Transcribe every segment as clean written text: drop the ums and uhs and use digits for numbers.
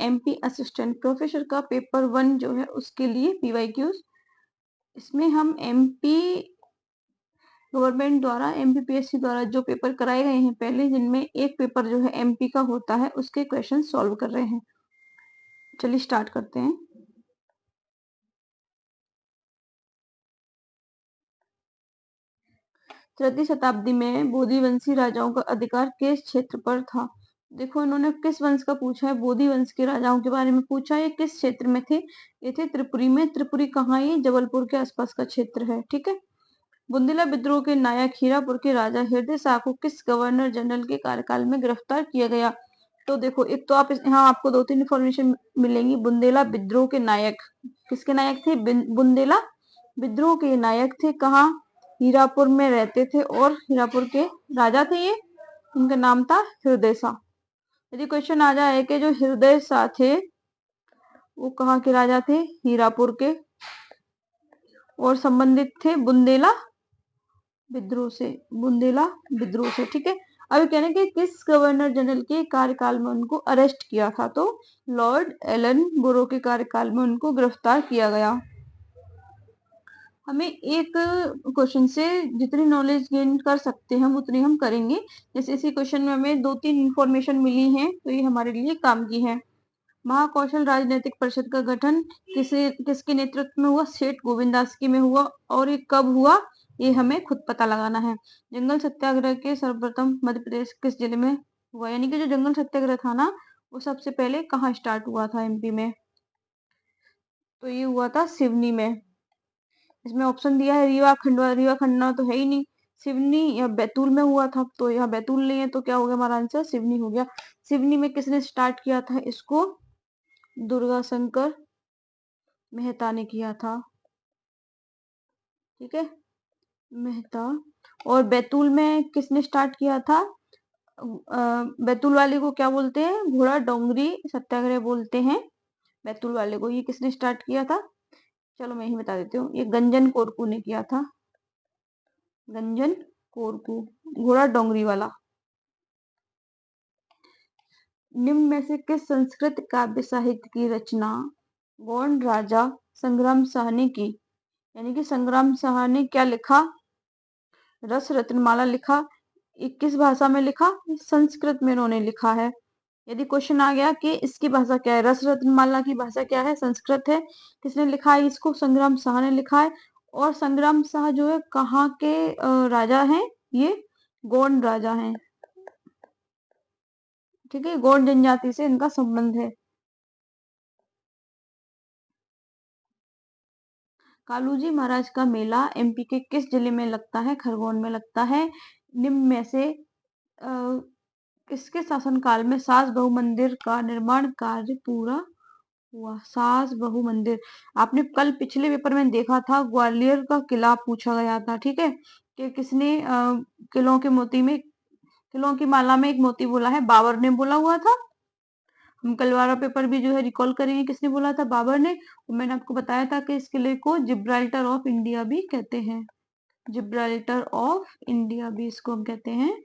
MP assistant professor का paper 1 जो है उसके लिए पीवाईक्यूज। इसमें हम एमपी गवर्नमेंट द्वारा एमपीपीएससी द्वारा जो पेपर कराए गए हैं पहले, जिनमें एक पेपर जो है एमपी का होता है, उसके क्वेश्चन सॉल्व कर रहे हैं। चलिए स्टार्ट करते हैं। तृतीय शताब्दी में बोधिवंशी राजाओं का अधिकार किस क्षेत्र पर था? देखो इन्होंने किस वंश का पूछा है, बोधि वंश के राजाओं के बारे में पूछा है। ये किस क्षेत्र में थे? ये थे त्रिपुरी में। त्रिपुरी कहाँ है? ये जबलपुर के आसपास का क्षेत्र है। ठीक है। बुंदेला विद्रोह के नायक हीरापुर के राजा हृदय शाह को किस गवर्नर जनरल के कार्यकाल में गिरफ्तार किया गया? तो देखो एक तो आप यहाँ आपको 2-3 इंफॉर्मेशन मिलेंगी। बुंदेला विद्रोह के नायक किसके नायक थे? बुंदेला विद्रोह के नायक थे। कहाँ? हीरापुर में रहते थे और हीरापुर के राजा थे ये। उनका नाम था हृदय शाह। यदि क्वेश्चन आ जाए कि जो हृदय शाह थे वो कहाँ के राजा थे? हीरापुर के, और संबंधित थे बुंदेला विद्रोह से। बुंदेला विद्रोह से। ठीक है। अब कहने कि किस गवर्नर जनरल के कार्यकाल में उनको अरेस्ट किया था? तो लॉर्ड एलन बोरो के कार्यकाल में उनको गिरफ्तार किया गया। हमें एक क्वेश्चन से जितनी नॉलेज गेन कर सकते हैं हम उतनी हम करेंगे। जैसे इसी क्वेश्चन में हमें 2-3 इंफॉर्मेशन मिली है तो ये हमारे लिए काम की है। महाकौशल राजनीतिक परिषद का गठन किसके नेतृत्व में हुआ? सेठ गोविंदास की में हुआ। और ये कब हुआ ये हमें खुद पता लगाना है। जंगल सत्याग्रह के सर्वप्रथम मध्य प्रदेश किस जिले में हुआ? यानी कि जो जंगल सत्याग्रह था ना वो सबसे पहले कहाँ स्टार्ट हुआ था एमपी में? तो ये हुआ था सिवनी में। इसमें ऑप्शन दिया है रीवा खंडवा। रीवा खंडवा तो है ही नहीं। सिवनी या बैतूल में हुआ था, तो यहाँ बैतूल नहीं है तो क्या हो गया हमारा आंसर? सिवनी हो गया। सिवनी में किसने स्टार्ट किया था इसको? दुर्गा शंकर मेहता ने किया था। ठीक है, मेहता। और बैतूल में किसने स्टार्ट किया था? बैतूल वाले को क्या बोलते हैं? घोड़ा डोंगरी सत्याग्रह बोलते हैं बैतूल वाले को। ये किसने स्टार्ट किया था? चलो मैं ही बता देती हूँ। ये गंजन कोरकू ने किया था। गंजन कोरकू, घोड़ा डोंगरी वाला। निम्न में से किस संस्कृत काव्य साहित्य की रचना गोंड राजा संग्राम शाह ने की? यानी कि संग्राम शाह ने क्या लिखा? रस रत्नमाला लिखा। किस भाषा में लिखा? संस्कृत में इन्होंने लिखा है। यदि क्वेश्चन आ गया कि इसकी भाषा क्या है, रस रत्नमाला की भाषा क्या है? संस्कृत है। किसने लिखा है इसको? संग्राम शाह ने लिखा है। और संग्राम शाह जो है कहाँ के राजा हैं? ये गोंड राजा हैं। ठीक है, गोंड जनजाति से इनका संबंध है। कालूजी महाराज का मेला एमपी के किस जिले में लगता है? खरगोन में लगता है। निम्न में से किसके शासनकाल में सास बहु मंदिर का निर्माण कार्य पूरा हुआ? सास बहु मंदिर आपने कल पिछले पेपर में देखा था, ग्वालियर का किला पूछा गया था। ठीक है, कि किसने किलों के मोती में, किलों की माला में एक मोती बोला है? बाबर ने बोला हुआ था। हम कल वाला पेपर भी जो है रिकॉल करेंगे, किसने बोला था? बाबर ने। और मैंने आपको बताया था कि इस किले को जिब्राल्टर ऑफ इंडिया भी कहते हैं। जिब्राल्टर ऑफ इंडिया भी इसको हम कहते हैं।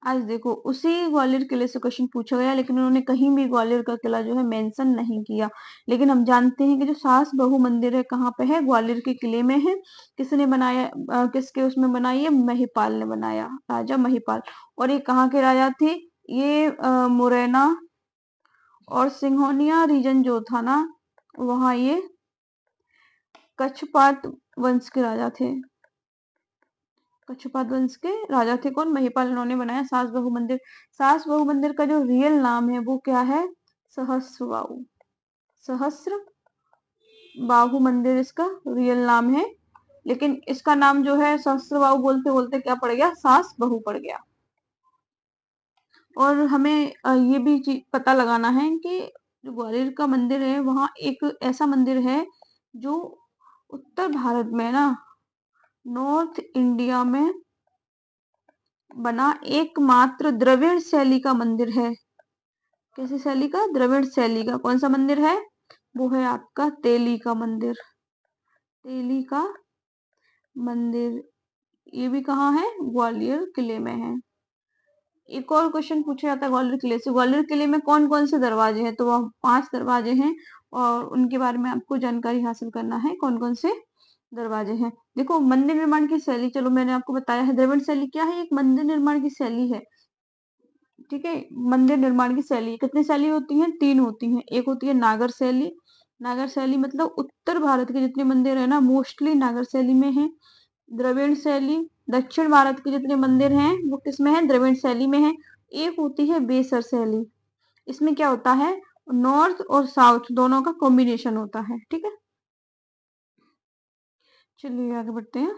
आज देखो उसी ग्वालियर किले से क्वेश्चन पूछा गया, लेकिन उन्होंने कहीं भी ग्वालियर का किला जो है मेंशन नहीं किया। लेकिन हम जानते हैं कि जो सास बहु मंदिर है कहाँ पे है? ग्वालियर के किले में है। किसने बनाया? किसके उसमें बनाई है? महिपाल ने बनाया, राजा महिपाल। और ये कहाँ के राजा थे? ये मुरैना और सिंघोनिया रीजन जो था ना वहां ये कछपात वंश के राजा थे। कछपात वंश के राजा थे कौन? महिपाल। इन्होंने बनाया सास बहु मंदिर। सास बहु मंदिर का जो रियल नाम है वो क्या है? सहस्त्रबाहु। सहस्त्र बाहु मंदिर इसका रियल नाम है, लेकिन इसका नाम जो है सहस्त्रबाहु बोलते बोलते क्या पड़ गया? सास बहु पड़ गया। और हमें ये भी चीज पता लगाना है कि जो ग्वालियर का मंदिर है वहां एक ऐसा मंदिर है जो उत्तर भारत में ना, नॉर्थ इंडिया में बना एकमात्र द्रविड़ शैली का मंदिर है। कैसी शैली का? द्रविड़ शैली का। कौन सा मंदिर है? वो है आपका तेली का मंदिर। तेली का मंदिर। ये भी कहाँ है? ग्वालियर किले में है। एक और क्वेश्चन पूछा जाता है ग्वालियर किले से। ग्वालियर किले में कौन कौन से दरवाजे हैं? तो वह 5 दरवाजे हैं और उनके बारे में आपको जानकारी हासिल करना है, कौन कौन से दरवाजे हैं। देखो मंदिर निर्माण की शैली, चलो मैंने आपको बताया है द्रविड़ शैली क्या है, एक मंदिर निर्माण की शैली है। ठीक है, मंदिर निर्माण की शैली कितनी शैली होती हैं? 3 होती हैं। एक होती है नागर शैली। नागर शैली मतलब उत्तर भारत के जितने मंदिर है ना मोस्टली नागर शैली में है। द्रविड़ शैली, दक्षिण भारत के जितने मंदिर हैं वो किसमें है? द्रविड़ शैली में है। एक होती है बेसर शैली, इसमें क्या होता है? नॉर्थ और साउथ दोनों का कॉम्बिनेशन होता है। ठीक है, चलिए आगे बढ़ते हैं।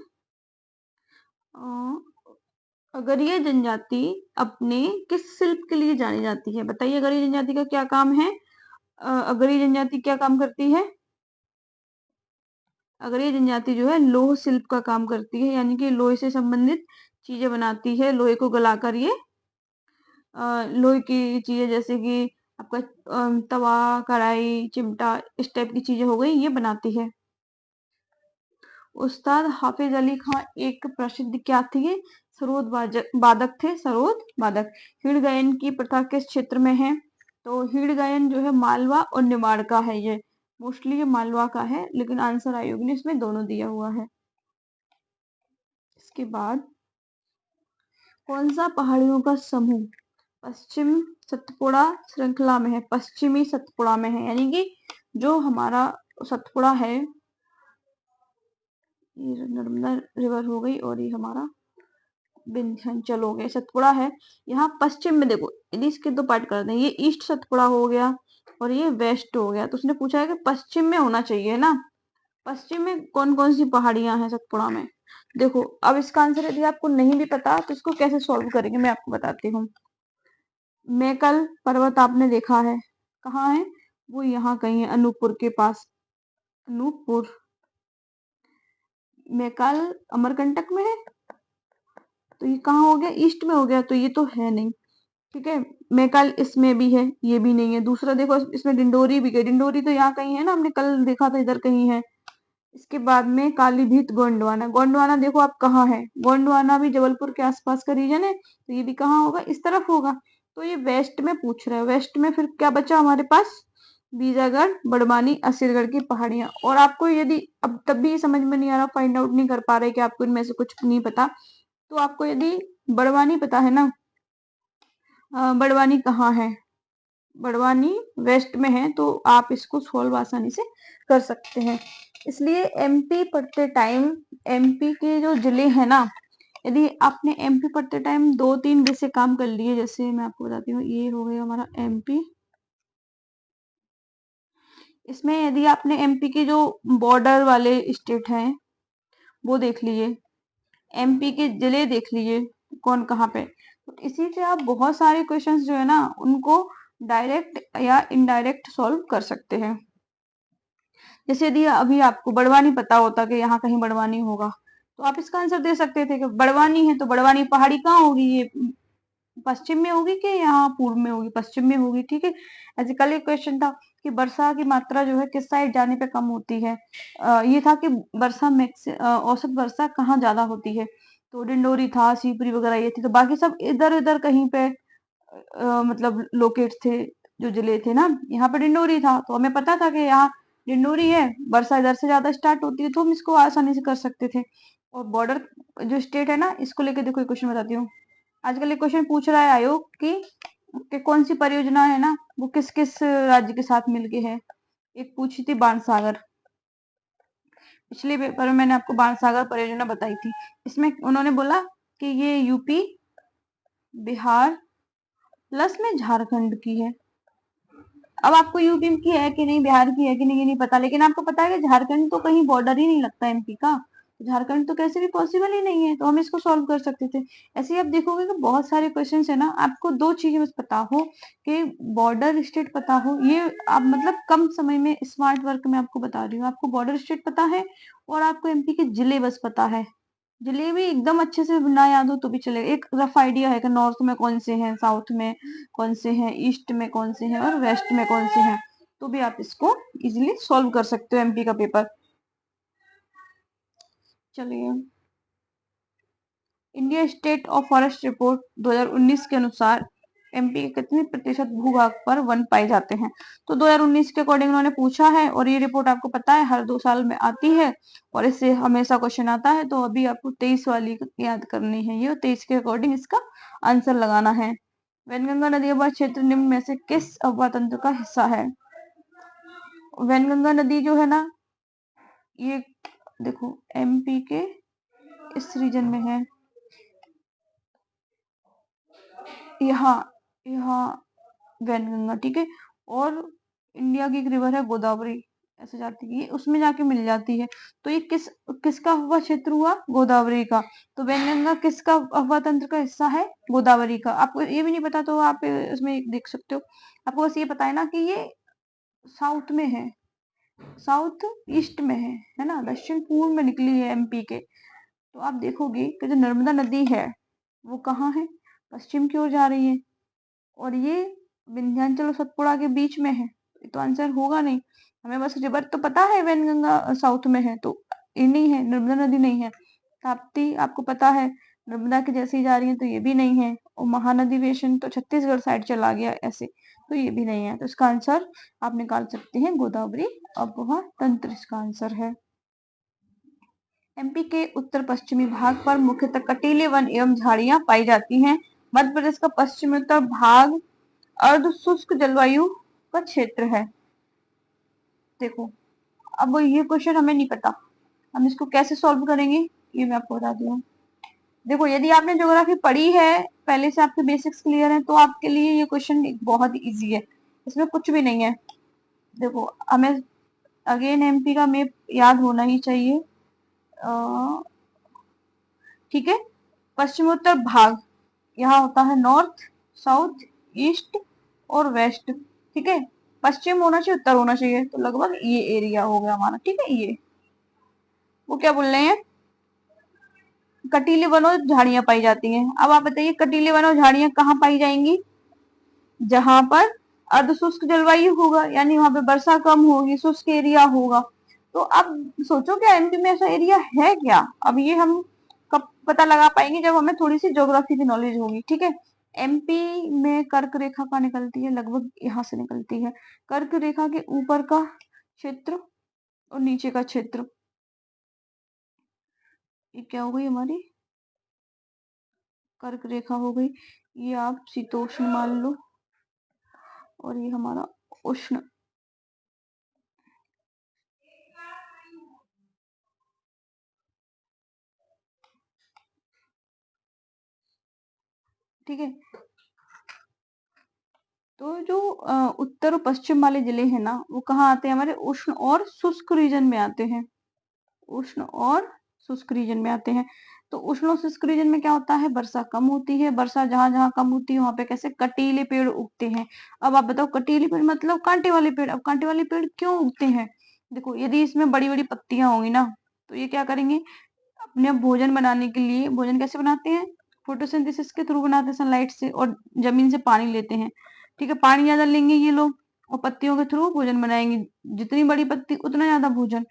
अगरिया जनजाति अपने किस शिल्प के लिए जानी जाती है? बताइए अगरिया जनजाति का क्या काम है? अगरिया जनजाति क्या काम करती है? अगरिया जनजाति जो है लौह शिल्प का काम करती है, यानी कि लोहे से संबंधित चीजें बनाती है। लोहे को गलाकर ये लोहे की चीजें जैसे कि आपका तवा, कढ़ाई, चिमटा, इस टाइप की चीजें हो गई, ये बनाती है। उस्ताद हाफिज अली खां एक प्रसिद्ध क्या थे? सरोद वादक थे, सरोद वादक। हिड़ गायन की प्रथा किस क्षेत्र में है? तो हिड़ गायन जो है मालवा और निमाड़ का है, ये मोस्टली ये मालवा का है, लेकिन आंसर आयोग ने इसमें दोनों दिया हुआ है। इसके बाद कौन सा पहाड़ियों का समूह पश्चिम सतपुड़ा श्रृंखला में है? पश्चिमी सतपुड़ा में है, यानी कि जो हमारा सतपुड़ा है, ये नर्मदा रिवर हो गई और ये हमारा विंध्याचल हो गया, सतपुड़ा है यहाँ पश्चिम में। देखो यदि इसके दो पार्ट कर दें, ये ईस्ट सतपुड़ा हो गया और ये वेस्ट हो गया, तो उसने पूछा है कि पश्चिम में होना चाहिए ना। पश्चिम में कौन कौन सी पहाड़ियां हैं सतपुड़ा में? देखो अब इसका आंसर यदि आपको नहीं भी पता तो इसको कैसे सॉल्व करेंगे मैं आपको बताती हूँ। मैकल पर्वत आपने देखा है, कहाँ है वो? यहाँ कहीं है, अनूपपुर के पास। अनूपपुर, मैकाल अमरकंटक में है, तो ये कहाँ हो गया? ईस्ट में हो गया, तो ये तो है नहीं। ठीक है, मैकाल इसमें भी है, ये भी नहीं है। दूसरा देखो इसमें डिंडोरी भी गई, डिंडोरी तो यहाँ कहीं है ना, हमने कल देखा था इधर कहीं है। इसके बाद में कालीभीत गोंडवाना, गोंडवाना देखो आप कहाँ है? गोंडवाना भी जबलपुर के आसपास का रीजन है, तो ये भी कहाँ होगा? इस तरफ होगा। तो ये वेस्ट में पूछ रहा है, वेस्ट में फिर क्या बचा हमारे पास? बीजागढ़, बड़वानी, असीरगढ़ की पहाड़ियां। और आपको यदि अब तब भी समझ में नहीं आ रहा, फाइंड आउट नहीं कर पा रहे कि आपको इनमें से कुछ नहीं पता, तो आपको यदि बड़वानी पता है ना, बड़वानी कहाँ है? बड़वानी वेस्ट में है, तो आप इसको सॉल्व आसानी से कर सकते हैं। इसलिए एमपी पढ़ते टाइम, एमपी के जो जिले हैं ना, यदि आपने एमपी पढ़ते टाइम 2-3 जैसे काम कर लिए, जैसे मैं आपको बताती हूँ, ये हो गया हमारा एमपी। इसमें यदि आपने एमपी के जो बॉर्डर वाले स्टेट हैं वो देख लिए, एमपी के जिले देख लिए कौन कहाँ पे, तो इसी से आप बहुत सारे क्वेश्चंस जो है ना उनको डायरेक्ट या इनडायरेक्ट सॉल्व कर सकते हैं। जैसे यदि अभी आपको बड़वानी पता होता कि यहाँ कहीं बड़वानी होगा, तो आप इसका आंसर दे सकते थे कि बड़वानी है, तो बड़वानी पहाड़ी कहाँ होगी? ये पश्चिम में होगी कि यहाँ पूर्व में होगी? पश्चिम में होगी। ठीक है, ऐसे कल एक क्वेश्चन था कि वर्षा की मात्रा जो है किस साइड जाने पे कम होती है? ये था कि वर्षा औसत वर्षा कहाँ ज्यादा होती है? तो डिंडोरी था, शिवपुरी वगैरह ये थी, तो बाकी सब इधर उधर कहीं पे मतलब लोकेट थे। जो जिले थे ना, यहाँ पे डिंडोरी था, तो हमें पता था कि यहाँ डिंडोरी है, वर्षा इधर से ज्यादा स्टार्ट होती है, तो हम इसको आसानी से कर सकते थे। और बॉर्डर जो स्टेट है ना, इसको लेके देखो एक क्वेश्चन बताती हूँ। आजकल एक क्वेश्चन पूछ रहा है आयोग कि कौन सी परियोजना है ना वो किस किस राज्य के साथ मिलके है। एक पूछी थी बाणसागर, पिछले पेपर में मैंने आपको बाणसागर परियोजना बताई थी। इसमें उन्होंने बोला कि ये यूपी, बिहार प्लस में झारखंड की है। अब आपको यूपी की है कि नहीं, बिहार की है कि नहीं, ये नहीं पता, लेकिन आपको पता है कि झारखंड तो कहीं बॉर्डर ही नहीं लगता एमपी का, तो झारखंड तो कैसे भी पॉसिबल ही नहीं है, तो हम इसको सॉल्व कर सकते थे। ऐसे ही आप देखोगे कि बहुत सारे क्वेश्चंस है ना, आपको दो चीजें बस पता हो कि बॉर्डर स्टेट पता हो, ये आप मतलब कम समय में स्मार्ट वर्क में आपको बता रही हूँ, आपको बॉर्डर स्टेट पता है और आपको एमपी के जिले बस पता है। जलेबी एकदम अच्छे से ना याद हो तो भी चलेगा, एक रफ आइडिया है कि नॉर्थ में कौन से हैं, साउथ में कौन से हैं, ईस्ट में कौन से हैं और वेस्ट में कौन से हैं, तो भी आप इसको इजीली सॉल्व कर सकते हो एमपी का पेपर। चलिए India state of forest report 2019 के अनुसार एमपी के कितने प्रतिशत भूभाग पर वन पाए जाते हैं? तो 2019 के अकॉर्डिंग उन्होंने पूछा है, और ये रिपोर्ट आपको पता है हर 2 साल में आती है और इससे हमेशा क्वेश्चन आता है। तो अभी आपको 23 वाली याद करनी है, ये 23 के अकॉर्डिंग इसका आंसर लगाना है। वैनगंगा नदी आबाद क्षेत्र निम्न में से किस आबा तंत्र का हिस्सा है? वैनगंगा नदी जो है ना, ये देखो एमपी के इस रीजन में है, यहाँ यहाँ वैनगंगा, ठीक है। और इंडिया की एक रिवर है गोदावरी, ऐसे जाती है, ये उसमें जाके मिल जाती है। तो ये किसका हुआ क्षेत्र हुआ? गोदावरी का। तो वैनगंगा किसका हवा तंत्र का हिस्सा है? गोदावरी का। आपको ये भी नहीं पता तो आप इसमें देख सकते हो। आपको बस ये पता है ना कि ये साउथ में है, साउथ ईस्ट में है ना, दक्षिण पूर्व में निकली है एमपी के। तो आप देखोगे कि जो नर्मदा नदी है वो कहाँ है? पश्चिम की ओर जा रही है, और ये विंध्याचल और सतपुड़ा के बीच में है। तो आंसर होगा नहीं। हमें बस रिवर तो पता है वैनगंगा साउथ में है, तो ये नहीं है, नर्मदा नदी नहीं है। ताप्ती आपको पता है नर्मदा के जैसे ही जा रही है, तो ये भी नहीं है। और महानदी बेसिन तो छत्तीसगढ़ साइड चला गया ऐसे, तो ये भी नहीं है। तो इसका आंसर आप निकाल सकते हैं गोदावरी आबोहवा तंत्र इसका आंसर है। एमपी के उत्तर पश्चिमी भाग पर मुख्यतः कटीले वन एवं झाड़ियां पाई जाती हैं। मध्य प्रदेश का पश्चिमोत्तर भाग अर्ध शुष्क जलवायु का क्षेत्र है। देखो अब ये क्वेश्चन हमें नहीं पता, हम इसको कैसे सॉल्व करेंगे ये मैं आपको बता दूं। देखो यदि आपने ज्योग्राफी पढ़ी है, पहले से आपके बेसिक्स क्लियर हैं, तो आपके लिए ये क्वेश्चन बहुत इजी है, इसमें कुछ भी नहीं है। देखो हमें अगेन एमपी का मैप याद होना ही चाहिए, ठीक है। पश्चिमोत्तर भाग यहाँ होता है नॉर्थ, साउथ, ईस्ट और वेस्ट, ठीक है। पश्चिम होना चाहिए, उत्तर होना चाहिए, तो लगभग ये एरिया हो गया हमारा, ठीक है। ये वो क्या बोल रहे हैं? कटीले वन और झाड़ियां पाई जाती हैं। अब आप बताइए कटीले वन और झाड़ियां कहाँ पाई जाएंगी? जहां पर अर्धशुष्क जलवायु होगा, यानी वहां पे वर्षा कम होगी, शुष्क एरिया होगा। तो अब सोचो क्या एमपी में ऐसा एरिया है क्या? अब ये हम कब पता लगा पाएंगे? जब हमें थोड़ी सी ज्योग्राफी की नॉलेज होगी, ठीक है। एमपी में कर्क रेखा कहाँ निकलती है? लगभग यहाँ से निकलती है। कर्क रेखा के ऊपर का क्षेत्र और नीचे का क्षेत्र, ये क्या हो गई हमारी? कर्क रेखा हो गई। ये आप शीतोष्ण मान लो, और ये हमारा उष्ण, ठीक है। तो जो उत्तर और पश्चिम वाले जिले हैं ना, वो कहाँ आते हैं? हमारे उष्ण और शुष्क रीजन में आते हैं, उष्ण और शुष्क रीजन में आते हैं। तो उष्ण और शुष्क रीजन में क्या होता है? वर्षा कम होती है। वर्षा जहां जहां कम होती है वहां पे कैसे कटीले पेड़ उगते हैं। अब आप बताओ कटीले पेड़ मतलब कांटे वाले पेड़। अब कांटे वाले पेड़ क्यों उगते हैं? देखो यदि इसमें बड़ी बड़ी पत्तियां होंगी ना, तो ये क्या करेंगे? अपने भोजन बनाने के लिए, भोजन कैसे बनाते हैं? फोटोसिंथेसिस के थ्रू बनाते हैं, सनलाइट से, और जमीन से पानी लेते हैं, ठीक है। पानी ज्यादा लेंगे ये लोग, और पत्तियों के थ्रू भोजन बनाएंगे। जितनी बड़ी पत्ती उतना ज्यादा भोजन,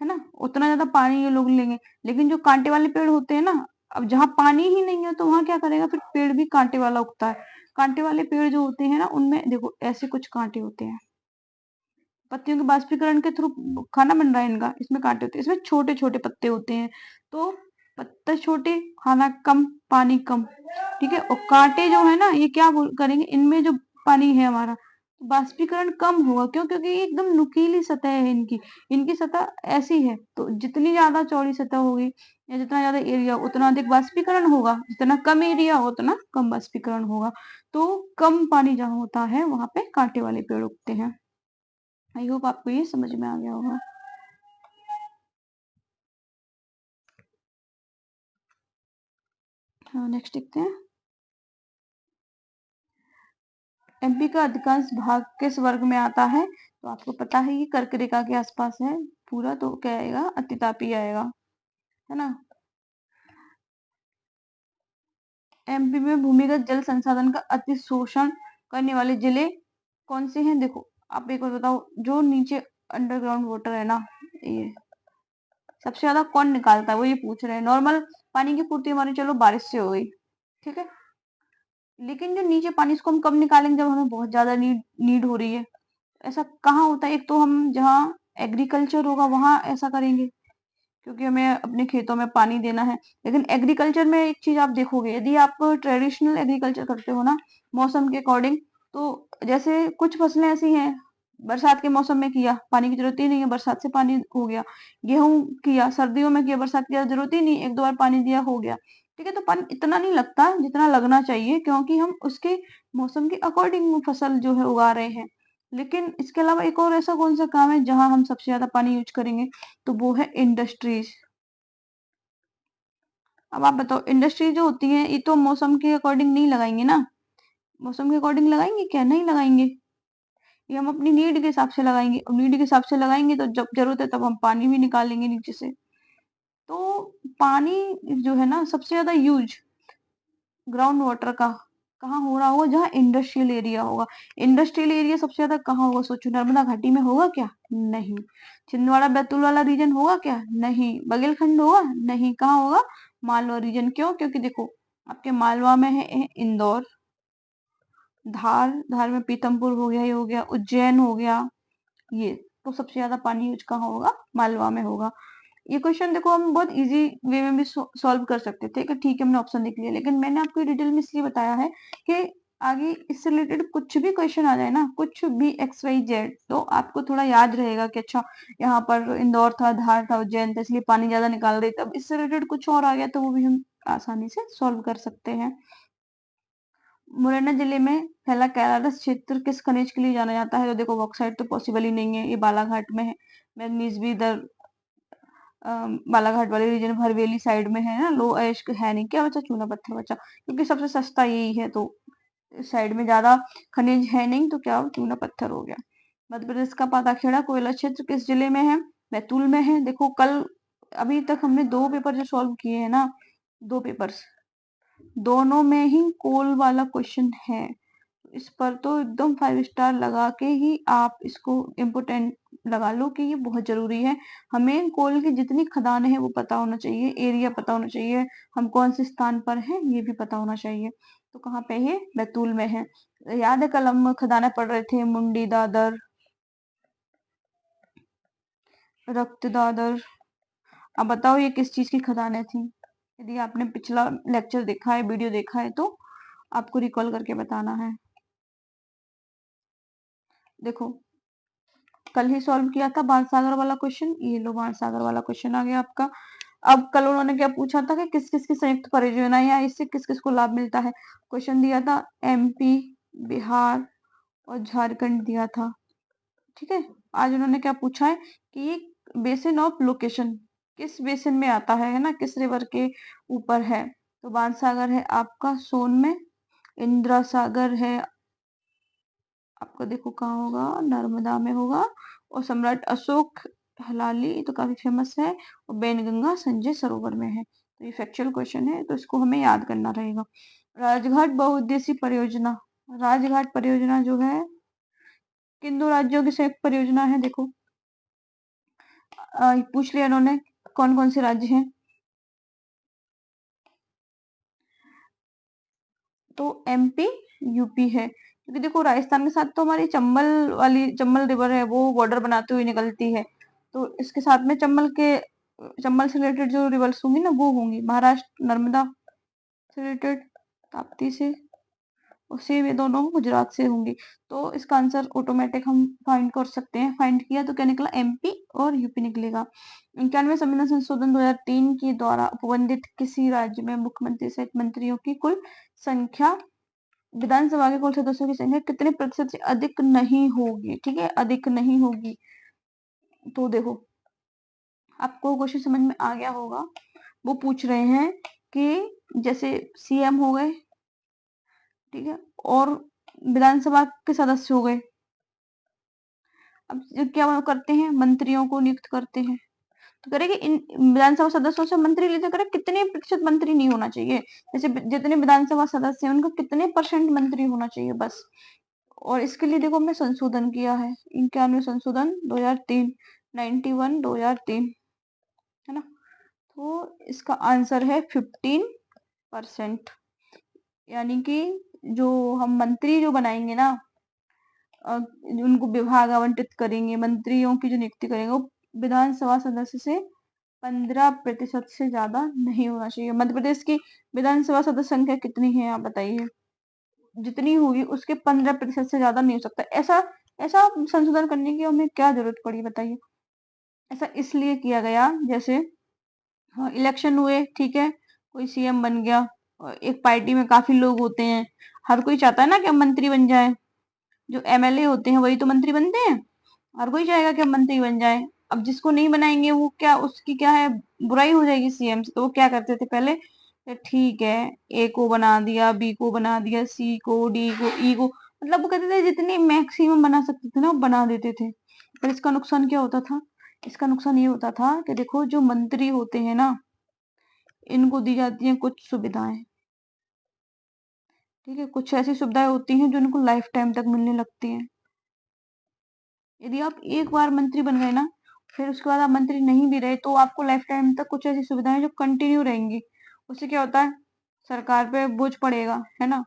है ना, उतना ज्यादा पानी ये लोग लेंगे। लेकिन जो कांटे वाले पेड़ होते हैं ना, अब जहाँ पानी ही नहीं है तो वहां क्या करेगा? फिर पेड़ भी कांटे वाला उगता है। कांटे वाले पेड़ जो होते हैं ना, उनमें देखो ऐसे कुछ कांटे होते हैं, पत्तियों के बाष्पीकरण के थ्रू खाना बन रहा है इनका, इसमें कांटे होते हैं, इसमें छोटे छोटे पत्ते होते हैं। तो पत्ते छोटे, खाना कम, पानी कम, ठीक है। और कांटे जो है ना, ये क्या करेंगे? इनमें जो पानी है हमारा, बाष्पीकरण कम होगा। क्यों? क्योंकि ये एकदम नुकीली सतह है इनकी, इनकी सतह ऐसी है। तो जितनी ज्यादा चौड़ी सतह होगी या जितना ज्यादा एरिया, उतना अधिक बाष्पीकरण होगा। जितना कम एरिया उतना कम बाष्पीकरण होगा। तो कम पानी जहाँ होता है वहां पे कांटे वाले पेड़ उगते हैं। आई होप आपको ये समझ में आ गया होगा। हाँ नेक्स्ट देखते हैं। एमपी का अधिकांश भाग किस वर्ग में आता है? तो आपको पता है ये कर्क रेखा के आसपास है पूरा, तो क्या आएगा? अतितापी आएगा, है ना। एमपी में भूमिगत जल संसाधन का अतिशोषण करने वाले जिले कौन से हैं? देखो आप एक बार बताओ, जो नीचे अंडरग्राउंड वाटर है ना, ये सबसे ज्यादा कौन निकालता है, वो ये पूछ रहे हैं। नॉर्मल पानी की पूर्ति हमारी चलो बारिश से हो गई, ठीक है, लेकिन जो नीचे पानी इसको हम कब निकालेंगे, जब हमें बहुत ज्यादा नीड हो रही है। ऐसा कहाँ होता है, एक तो हम जहाँ एग्रीकल्चर होगा वहां ऐसा करेंगे, क्योंकि हमें अपने खेतों में पानी देना है। लेकिन एग्रीकल्चर में एक चीज आप देखोगे, यदि आप ट्रेडिशनल एग्रीकल्चर करते हो ना मौसम के अकॉर्डिंग, तो जैसे कुछ फसलें ऐसी हैं, बरसात के मौसम में किया पानी की जरूरत ही नहीं है, बरसात से पानी हो गया। गेहूं किया सर्दियों में किया, बरसात की जरूरत ही नहीं, एक दो बार पानी दिया हो गया, ठीक है। तो पानी इतना नहीं लगता जितना लगना चाहिए, क्योंकि हम उसके मौसम के अकॉर्डिंग फसल जो है उगा रहे हैं। लेकिन इसके अलावा एक और ऐसा कौन सा काम है जहां हम सबसे ज्यादा पानी यूज करेंगे, तो वो है इंडस्ट्रीज। अब आप बताओ, इंडस्ट्री जो होती है ये तो मौसम के अकॉर्डिंग नहीं लगाएंगे ना, मौसम के अकॉर्डिंग लगाएंगे क्या, नहीं लगाएंगे। ये हम अपनी नीड के हिसाब से लगाएंगे, और नीड के हिसाब से लगाएंगे तो जब जरूरत है तब हम पानी भी निकालेंगे नीचे से। तो पानी जो है ना सबसे ज्यादा यूज ग्राउंड वाटर का कहाँ हो रहा होगा, जहाँ इंडस्ट्रियल एरिया होगा। इंडस्ट्रियल एरिया सबसे ज्यादा कहाँ होगा, सोचो, नर्मदा घाटी में होगा क्या, नहीं। छिंदवाड़ा बैतूल वाला रीजन होगा क्या, नहीं। बघेलखंड होगा, नहीं। कहाँ होगा, मालवा रीजन। क्यों, क्योंकि देखो आपके मालवा में है इंदौर, धार, धार में पीतमपुर हो गया, ये हो गया, उज्जैन हो गया, ये। तो सबसे ज्यादा पानी यूज कहाँ होगा, मालवा में होगा। ये क्वेश्चन देखो हम बहुत इजी वे में भी सॉल्व कर सकते थे कि ठीक है हमने ऑप्शन देख लिया, लेकिन मैंने आपको डिटेल में इसलिए बताया है कि आगे इससे रिलेटेड कुछ भी क्वेश्चन आ जाए ना, कुछ भी एक्स वाई जेड, तो आपको थोड़ा याद रहेगा कि अच्छा यहाँ पर इंदौर था, धार था, उज्जैन था, इसलिए पानी ज्यादा निकाल रहे थे। अब इससे रिलेटेड कुछ और आ गया तो वो भी हम आसानी से सॉल्व कर सकते हैं। मुरैना जिले में फैला कैलारस क्षेत्र किस खनिज के लिए जाना जाता है, तो देखो बॉक्साइट तो पॉसिबल ही नहीं है, ये बालाघाट में है। मैग्नीज भी इधर बालाघाट वाले रीजन हरवेली साइड में है ना, लो एश है नहीं, क्या बचा, चूना पत्थर बचा, क्योंकि सबसे सस्ता यही है, तो इस साइड में ज्यादा खनिज है नहीं, तो क्या चूना पत्थर हो गया। मध्य प्रदेश का पाताखेड़ा कोयला क्षेत्र किस जिले में है, बैतूल में है। देखो कल अभी तक हमने दो पेपर जो सॉल्व किए हैं ना, दो पेपर्स, दोनों में ही कोल वाला क्वेश्चन है। इस पर तो एकदम 5 स्टार लगा के ही आप इसको इम्पोर्टेंट लगा लो कि ये बहुत जरूरी है। हमें कोल की जितनी खदानें हैं वो पता होना चाहिए, एरिया पता होना चाहिए, हम कौन से स्थान पर हैं ये भी पता होना चाहिए। तो कहाँ पे है, बैतूल में है। याद है कल हम खदानें पढ़ रहे थे, मुंडी दादर, रक्त दादर। अब बताओ ये किस चीज की खदानें थी, यदि आपने पिछला लेक्चर देखा है, वीडियो देखा है, तो आपको रिकॉल करके बताना है। देखो कल ही सॉल्व किया था बाणसागर वाला क्वेश्चन, ये लो बाणसागर वाला क्वेश्चन आ गया आपका। अब कल उन्होंने क्या पूछा था कि किस किस की संयुक्त परियोजना या इससे किस किस को लाभ मिलता है। क्वेश्चन दिया था एमपी, बिहार और झारखंड दिया था, ठीक है। आज उन्होंने क्या पूछा है कि ये बेसिन ऑफ लोकेशन किस बेसिन में आता है ना, किस रिवर के ऊपर है। तो बाणसागर है आपका सोन में, इंदिरा सागर है आपका, देखो कहाँ होगा, नर्मदा में होगा, और सम्राट अशोक हलाली तो काफी फेमस है, और बैनगंगा संजय सरोवर में है। तो ये फैक्चुअल क्वेश्चन है, तो इसको हमें याद करना रहेगा। राजघाट बहुउद्देशीय परियोजना, राजघाट परियोजना जो है किन दो राज्यों की संयुक्त परियोजना है, देखो पूछ लिया इन्होंने कौन कौन से राज्य हैं, तो एमपी यूपी है, क्योंकि देखो राजस्थान के साथ तो हमारी चंबल रिवर है, वो बॉर्डर बनाते हुए निकलती है, तो इसके साथ में चंबल से रिलेटेड जो रिवर्स होंगी ना वो होंगी महाराष्ट्र नर्मदा से रिलेटेड, ताप्ती से, और सेम ये दोनों गुजरात से होंगी। तो इसका आंसर ऑटोमेटिक हम फाइंड कर सकते हैं, फाइंड किया तो क्या निकला, एमपी और यूपी निकलेगा। 91वें संविधान संशोधन 2003 के द्वारा उपबंधित किसी राज्य में मुख्यमंत्री सहित मंत्रियों की कुल संख्या, विधानसभा के कुल सदस्यों की संख्या कितने प्रतिशत से अधिक नहीं होगी, ठीक है, अधिक नहीं होगी। तो देखो आपको क्वेश्चन समझ में आ गया होगा, वो पूछ रहे हैं कि जैसे सीएम हो गए, ठीक है, और विधानसभा के सदस्य हो गए, अब क्या करते हैं, मंत्रियों को नियुक्त करते हैं, तो करें कि इन विधानसभा सदस्यों से मंत्री लेते करें कितने प्रतिशत मंत्री नहीं होना चाहिए, जैसे जितने विधानसभा सदस्य हैं उनका कितने परसेंट मंत्री होना चाहिए बस। और इसके लिए देखो हमने संशोधन किया है, 91 संशोधन 2003, 91 2003, है ना। तो इसका आंसर है 15%। यानी कि जो हम मंत्री जो बनाएंगे ना, उनको विभाग आवंटित करेंगे, मंत्रियों की जो नियुक्ति करेंगे, वो विधानसभा सदस्य से 15% से ज्यादा नहीं होना चाहिए। मध्य प्रदेश की विधानसभा सदस्य संख्या कितनी है, आप बताइए। जितनी होगी उसके 15% से ज्यादा नहीं हो सकता। ऐसा ऐसा संशोधन करने की हमें क्या जरूरत पड़ी, बताइए। ऐसा इसलिए किया गया, जैसे हाँ, इलेक्शन हुए, ठीक है, कोई सीएम बन गया, और एक पार्टी में काफी लोग होते हैं, हर कोई चाहता है ना कि हम मंत्री बन जाए। जो एमएलए होते हैं वही तो मंत्री बनते हैं, हर कोई चाहेगा कि हम मंत्री बन जाए। अब जिसको नहीं बनाएंगे वो क्या, उसकी क्या है, बुराई हो जाएगी सीएम से। तो वो क्या करते थे पहले, कि ठीक है, ए को बना दिया, बी को बना दिया, सी को, डी को, ई को, मतलब वो कहते थे जितनी मैक्सिमम बना सकते थे ना वो बना देते थे। पर इसका नुकसान क्या होता था, इसका नुकसान ये होता था कि देखो जो मंत्री होते हैं ना, इनको दी जाती हैं कुछ सुविधाएं, ठीक है, कुछ ऐसी सुविधाएं होती हैं जो इनको लाइफ टाइम तक मिलने लगती हैं। यदि आप एक बार मंत्री बन गए ना, फिर उसके बाद आप मंत्री नहीं भी रहे तो आपको लाइफ टाइम तक कुछ ऐसी सुविधाएं जो कंटिन्यू रहेंगी। उससे क्या होता है, सरकार पे बोझ पड़ेगा, है ना।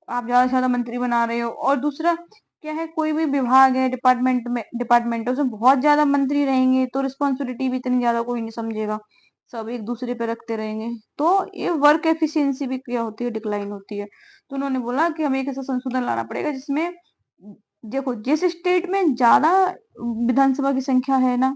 आप ज्यादा से ज्यादा मंत्री बना रहे हो। और दूसरा क्या है, कोई भी विभाग है, डिपार्टमेंट है, उसमें बहुत ज्यादा मंत्री रहेंगे तो रिस्पॉन्सिबिलिटी भी इतनी ज्यादा कोई नहीं समझेगा, सब एक दूसरे पे रखते रहेंगे, तो ये वर्क एफिशिएंसी भी क्या होती है, डिक्लाइन होती है। तो उन्होंने बोला कि हमें एक ऐसा संशोधन लाना पड़ेगा जिसमें, देखो जिस स्टेट में ज्यादा विधानसभा की संख्या है ना,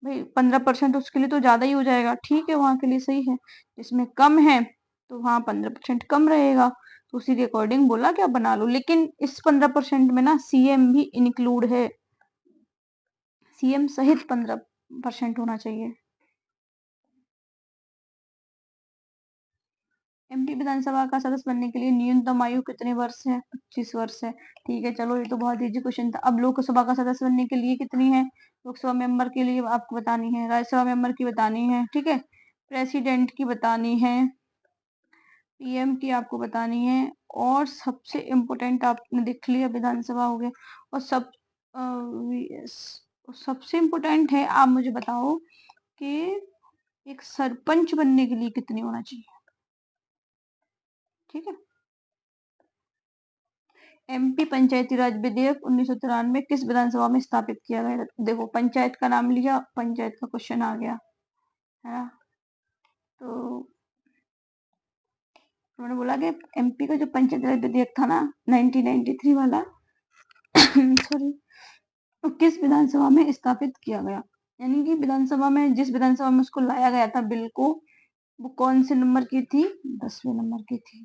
भाई 15% उसके लिए तो ज्यादा ही हो जाएगा, ठीक है, वहां के लिए सही है। जिसमें कम है तो वहां 15% कम रहेगा। तो उसी के अकॉर्डिंग बोला कि आप बना लो, लेकिन इस 15% में ना सीएम भी इंक्लूड है, सीएम सहित 15% होना चाहिए। एमपी विधानसभा का सदस्य बनने के लिए न्यूनतम आयु कितने वर्ष है, 25 वर्ष है। ठीक है, चलो ये तो बहुत इजी क्वेश्चन था। अब लोकसभा का सदस्य बनने के लिए कितनी है, लोकसभा मेंबर के लिए आपको बतानी है, राज्यसभा मेंबर की बतानी है, ठीक है, प्रेसिडेंट की बतानी है, पीएम की आपको बतानी है, और सबसे इम्पोर्टेंट आपने देख लिया विधानसभा हो गया, और सबसे इम्पोर्टेंट है, आप मुझे बताओ कि एक सरपंच बनने के लिए कितने होना चाहिए, ठीक है। एमपी पंचायती राज विधेयक 1993 किस विधानसभा में स्थापित किया गया। देखो पंचायत का नाम लिया, पंचायत का क्वेश्चन आ गया, है ना। तो उन्होंने बोला कि एमपी का जो पंचायती राज विधेयक था ना 1993 वाला सॉरी, तो किस विधानसभा में स्थापित किया गया। यानी कि विधानसभा में, जिस विधानसभा में उसको लाया गया था बिल को, वो कौन से नंबर की थी, 10वें नंबर की थी।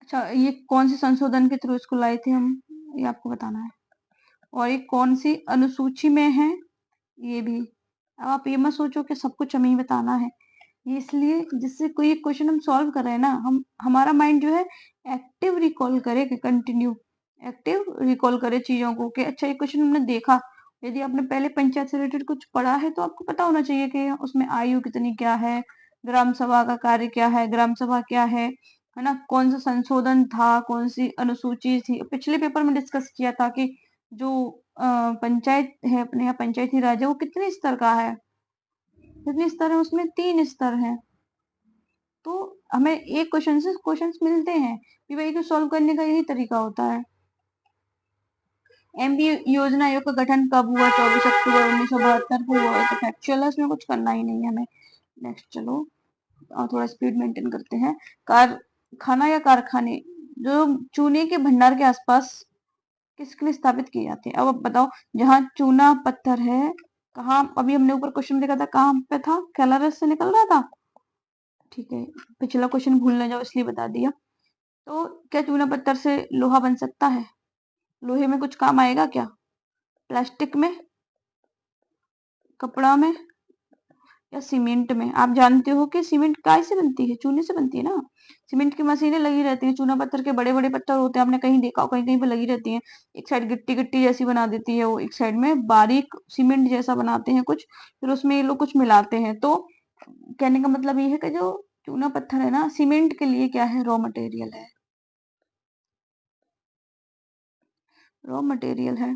अच्छा, ये कौन से संशोधन के थ्रू इसको लाए थे हम, ये आपको बताना है। और ये कौन सी अनुसूची में है, ये भी। अब आप ये मत सोचो कि सब कुछ हमें ही बताना है, ये इसलिए जिससे कोई एक क्वेश्चन हम सॉल्व कर रहे हैं ना, हम हमारा माइंड जो है एक्टिव रिकॉल करे, कि कंटिन्यू एक्टिव रिकॉल करे चीजों को, कि अच्छा ये क्वेश्चन हमने देखा। यदि आपने पहले पंचायत से रिलेटेड कुछ पढ़ा है तो आपको पता होना चाहिए कि उसमें आयु कितनी क्या है, ग्राम सभा का कार्य क्या है, ग्राम सभा क्या है ना, कौन सा संशोधन था, कौन सी अनुसूची थी। पिछले पेपर में डिस्कस किया था कि जो पंचायत है अपने यहाँ, पंचायती राज है, वो कितने स्तर का है, कितने स्तर है उसमें, 3 स्तर हैं। तो हमें एक क्वेश्चन से क्वेश्चंस मिलते हैं कि भाई को सॉल्व करने का यही तरीका होता है। एमपी योजना आयोग का गठन कब हुआ, 24 अक्टूबर 1972 को हुआ। तो फैक्चुअल है, उसमें कुछ करना ही नहीं है हमें। नेक्स्ट चलो, और थोड़ा स्पीड मेंटेन करते हैं। कारखाना या कारखाने जो चूने के भंडार के आसपास किसके लिए स्थापित किए जाते हैं। अब आप बताओ, जहाँ चूना पत्थर है, कहाँ, अभी हमने ऊपर क्वेश्चन देखा था कहाँ पे था, कैलारस से निकल रहा था, ठीक है, पिछला क्वेश्चन भूल ना जाओ इसलिए बता दिया। तो क्या चूना पत्थर से लोहा बन सकता है, लोहे में कुछ काम आएगा क्या, प्लास्टिक में, कपड़ा में, या सीमेंट में। आप जानते हो कि सीमेंट काय से बनती है, चूने से बनती है ना। सीमेंट की मशीनें लगी रहती है, चूना पत्थर के बड़े बड़े पत्थर होते हैं, आपने कहीं देखा हो, कहीं कहीं पे लगी रहती है। एक साइड गिट्टी गिट्टी जैसी बना देती है वो, एक साइड में बारीक सीमेंट जैसा बनाते हैं कुछ, फिर उसमें ये लोग कुछ मिलाते हैं। तो कहने का मतलब ये है कि जो चूना पत्थर है ना, सीमेंट के लिए क्या है, रॉ मटेरियल है, रॉ मटेरियल है।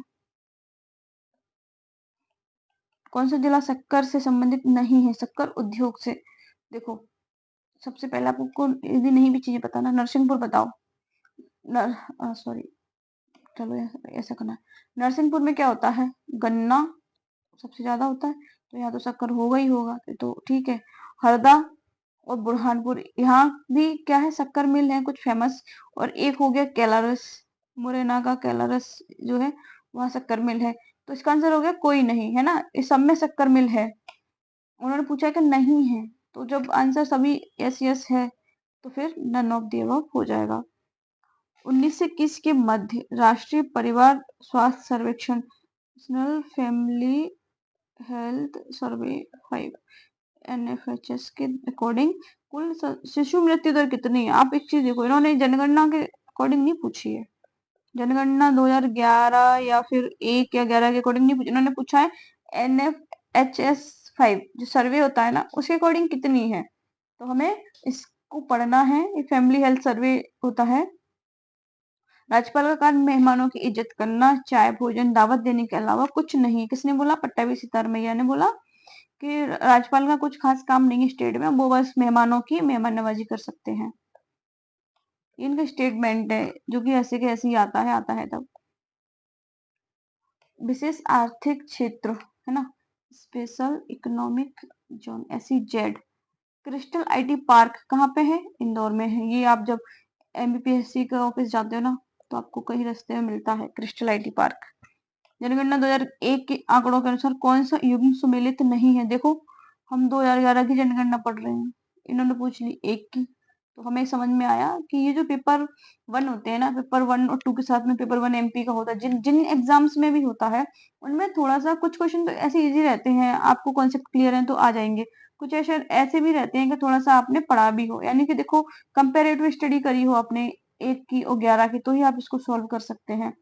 कौन सा जिला शक्कर से संबंधित नहीं है, शक्कर उद्योग से? देखो सबसे पहले आपको यदि नहीं भी चीजें पता ना, नरसिंहपुर बताओ। सॉरी, चलो ऐसा करना, नरसिंहपुर में क्या होता है, गन्ना सबसे ज्यादा होता है, तो यहाँ तो शक्कर होगा ही होगा, तो ठीक है। हरदा और बुरहानपुर, यहाँ भी क्या है, शक्कर मिल है कुछ फेमस। और एक हो गया कैलारस, मुरैना का कैलारस जो है, वहां शक्कर मिल है। तो इसका आंसर हो गया कोई नहीं, है ना, इस सब में शक्कर मिल है। उन्होंने पूछा कि नहीं है, तो जब आंसर सभी यस यस है तो फिर नन ऑफ द अबव हो जाएगा। 1921 के मध्य राष्ट्रीय परिवार स्वास्थ्य सर्वेक्षण, national family health survey 5 NFHS के अकॉर्डिंग कुल शिशु मृत्यु दर कितनी है? आप एक चीज देखो, इन्होंने जनगणना के अकॉर्डिंग नहीं पूछी है, जनगणना 2011 या फिर 1 या 11 के अकॉर्डिंग नहीं पूछा, इन्होंने पूछा है NFHS 5 जो सर्वे होता है ना, उसके अकॉर्डिंग कितनी है। तो हमें इसको पढ़ना है, ये फैमिली हेल्थ सर्वे होता है। राज्यपाल का कार्य मेहमानों की इज्जत करना, चाय भोजन दावत देने के अलावा कुछ नहीं। किसने बोला? पट्टाभी सितारमैया ने बोला कि राज्यपाल का कुछ खास काम नहीं है स्टेट में, वो बस मेहमानों की मेहमान नवाजी कर सकते हैं। इनका स्टेटमेंट है जो कि ऐसे के ऐसे ही आता है तब। विशेष आर्थिक क्षेत्र है ना, special economic zone SEZ। Crystal IT park कहाँ पे है? इंदौर में है। ये आप जब MPSC का ऑफिस जाते हो ना, तो आपको कहीं रास्ते में मिलता है क्रिस्टल IT पार्क। जनगणना 2001 के आंकड़ों के अनुसार कौन सा युग्म सुमेलित नहीं है? देखो हम 2011 की जनगणना पढ़ रहे हैं, इन्होंने पूछ ली 1 की, तो हमें समझ में आया कि ये जो पेपर 1 होते हैं ना, पेपर 1 और 2 के साथ में पेपर 1 MP का होता है, जिन जिन एग्जाम्स में भी होता है, उनमें थोड़ा सा कुछ क्वेश्चन तो ऐसे इजी रहते हैं, आपको कॉन्सेप्ट क्लियर है तो आ जाएंगे। कुछ ऐसे ऐसे भी रहते हैं कि थोड़ा सा आपने पढ़ा भी हो, यानी कि देखो कंपेरेटिव स्टडी करी हो आपने 1 की और 11 की, तो ही आप इसको सॉल्व कर सकते हैं।